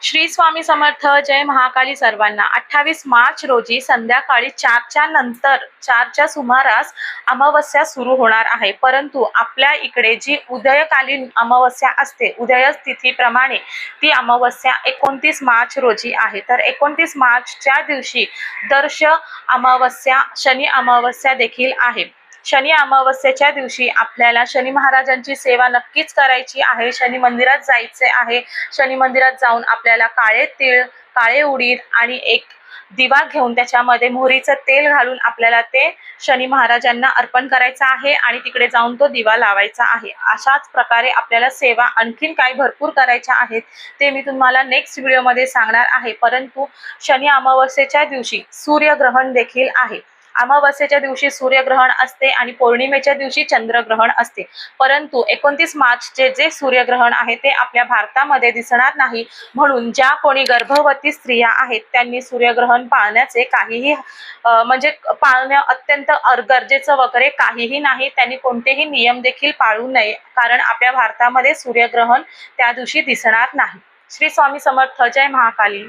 श्री स्वामी समर्थ. जय महाकाली सर्वांना. 28 मार्च रोजी संध्याकाळी 4च्या नंतर 4च्या सुमारास अमावस्या सुरू होणार आहे. परंतु आपल्या इकडे जी उदयकालीन अमावस्या असते, उदय तिथीप्रमाणे ती अमावस्या 29 मार्च रोजी आहे. तर 29 मार्चच्या दिवशी दर्श अमावस्या, शनी अमावस्या देखील आहे. शनी अमावस्येच्या दिवशी आपल्याला शनी महाराजांची सेवा नक्कीच करायची आहे. शनी मंदिरात जायचे आहे. शनी मंदिरात जाऊन आपल्याला काळे तीळ, काळे उडीद आणि एक दिवा घेऊन त्याच्यामध्ये मोहरीचं तेल घालून आपल्याला ते शनी महाराजांना अर्पण करायचं आहे आणि तिकडे जाऊन तो दिवा लावायचा आहे. अशाच प्रकारे आपल्याला सेवा आणखीन काही भरपूर करायच्या आहेत, ते मी तुम्हाला नेक्स्ट व्हिडिओमध्ये सांगणार आहे. परंतु शनी अमावस्येच्या दिवशी सूर्यग्रहण देखील आहे. अमावस्येच्या दिवशी सूर्यग्रहण असते आणि पौर्णिमेच्या दिवशी चंद्रग्रहण असते. परंतु 29 मार्चचे जे सूर्यग्रहण आहे ते आपल्या भारतामध्ये दिसणार नाही. म्हणून ज्या कोणी गर्भवती स्त्रिया आहेत त्यांनी सूर्यग्रहण पाळण्याचे काहीही म्हणजे पाळणे अत्यंत गरजेचं वगैरे काहीही नाही. त्यांनी कोणतेही नियम देखील पाळू नये, कारण आपल्या भारतामध्ये सूर्यग्रहण त्या दिवशी दिसणार नाही. श्री स्वामी समर्थ. जय महाकाली.